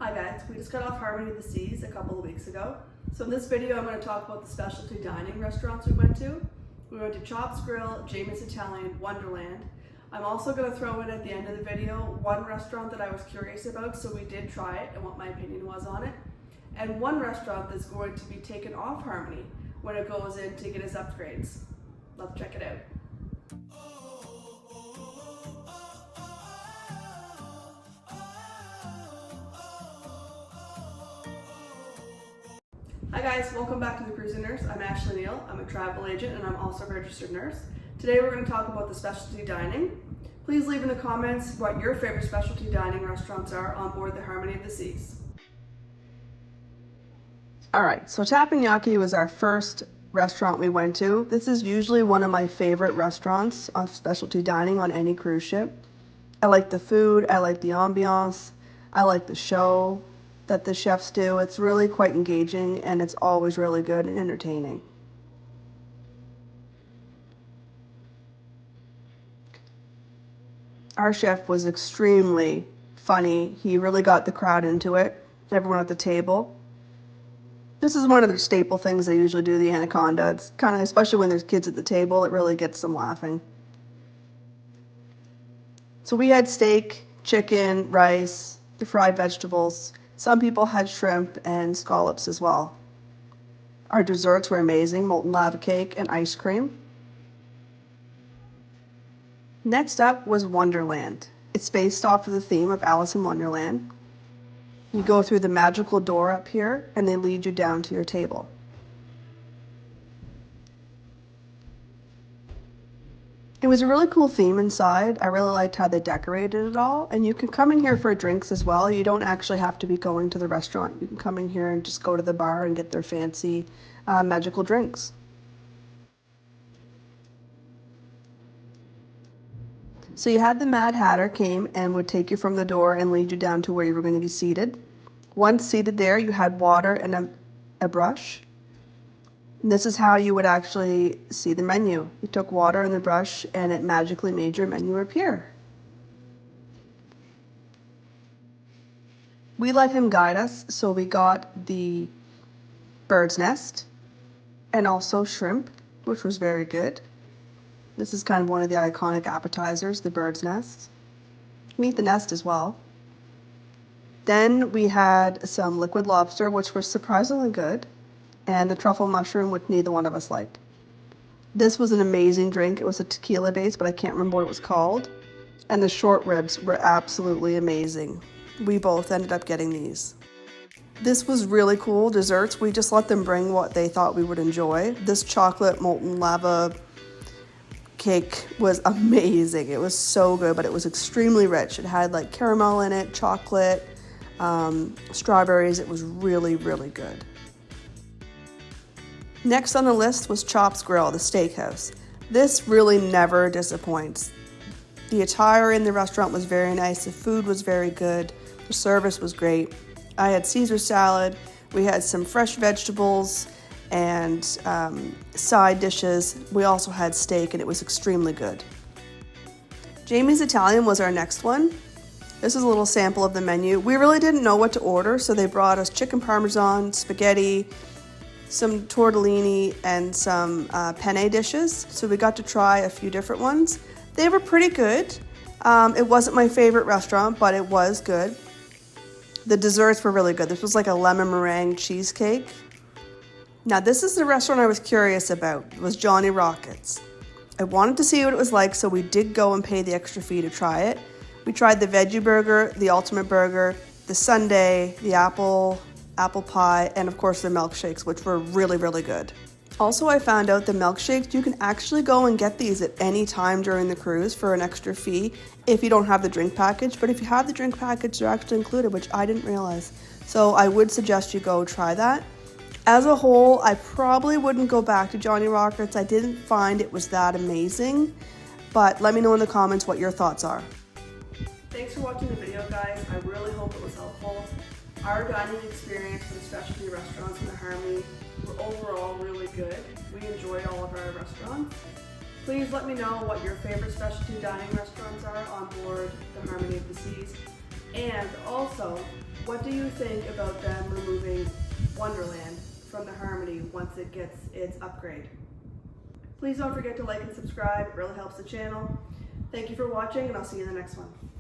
Hi guys, we just got off Harmony of the Seas a couple of weeks ago. So in this video I'm going to talk about the specialty dining restaurants we went to. We went to Chops Grill, Jamie's Italian, Wonderland. I'm also going to throw in at the end of the video one restaurant that I was curious about, so we did try it and what my opinion was on it. And one restaurant that's going to be taken off Harmony when it goes in to get its upgrades. Let's check it out. Hi guys, welcome back to The Cruising Nurse. I'm Ashley Neal. I'm a travel agent and I'm also a registered nurse. Today we're going to talk about the specialty dining. Please leave in the comments what your favorite specialty dining restaurants are on board the Harmony of the Seas. Alright, so Teppanyaki was our first restaurant we went to. This is usually one of my favorite restaurants on specialty dining on any cruise ship. I like the food, I like the ambiance, I like the show that the chefs do. It's really quite engaging and it's always really good and entertaining. Our chef was extremely funny. He really got the crowd into it, everyone at the table. This is one of the staple things they usually do, the anaconda. It's kind of, especially when there's kids at the table, it really gets them laughing. So we had steak, chicken, rice, the fried vegetables. Some people had shrimp and scallops as well. Our desserts were amazing, molten lava cake and ice cream. Next up was Wonderland. It's based off of the theme of Alice in Wonderland. You go through the magical door up here and they lead you down to your table. It was a really cool theme inside. I really liked how they decorated it all. And you can come in here for drinks as well. You don't actually have to be going to the restaurant. You can come in here and just go to the bar and get their fancy magical drinks. So you had the Mad Hatter came and would take you from the door and lead you down to where you were going to be seated. Once seated there, you had water and a brush. And this is how you would actually see the menu. You took water and the brush and it magically made your menu appear. We let him guide us, so we got the bird's nest and also shrimp, which was very good. This is kind of one of the iconic appetizers, the bird's nest. Meet the nest as well. Then we had some liquid lobster, which was surprisingly good, and the truffle mushroom, which neither one of us liked. This was an amazing drink. It was a tequila base, but I can't remember what it was called. And the short ribs were absolutely amazing. We both ended up getting these. This was really cool. Desserts, we just let them bring what they thought we would enjoy. This chocolate molten lava cake was amazing. It was so good, but it was extremely rich. It had like caramel in it, chocolate, strawberries. It was really, really good. Next on the list was Chops Grill, the steakhouse. This really never disappoints. The attire in the restaurant was very nice. The food was very good. The service was great. I had Caesar salad. We had some fresh vegetables and side dishes. We also had steak and it was extremely good. Jamie's Italian was our next one. This is a little sample of the menu. We really didn't know what to order, so they brought us chicken parmesan, spaghetti, some tortellini, and some penne dishes. So we got to try a few different ones. They were pretty good. It wasn't my favorite restaurant, but it was good. The desserts were really good. This was like a lemon meringue cheesecake. Now this is the restaurant I was curious about. It was Johnnyrockets. I wanted to see what it was like, so we did go and pay the extra fee to try it. We tried the veggie burger, the ultimate burger, the sundae, the apple pie, and of course the milkshakes, which were really, really good. Also, I found out the milkshakes, you can actually go and get these at any time during the cruise for an extra fee if you don't have the drink package. But if you have the drink package, they're actually included, which I didn't realize. So I would suggest you go try that. As a whole, I probably wouldn't go back to Johnnyrockets. I didn't find it was that amazing, but let me know in the comments what your thoughts are. Thanks for watching the video, guys. I really hope it was helpful. Our dining experience for the specialty restaurants in the Harmony were overall really good. We enjoyed all of our restaurants. Please let me know what your favorite specialty dining restaurants are on board the Harmony of the Seas. And also, what do you think about them removing Wonderland from the Harmony once it gets its upgrade? Please don't forget to like and subscribe, it really helps the channel. Thank you for watching, and I'll see you in the next one.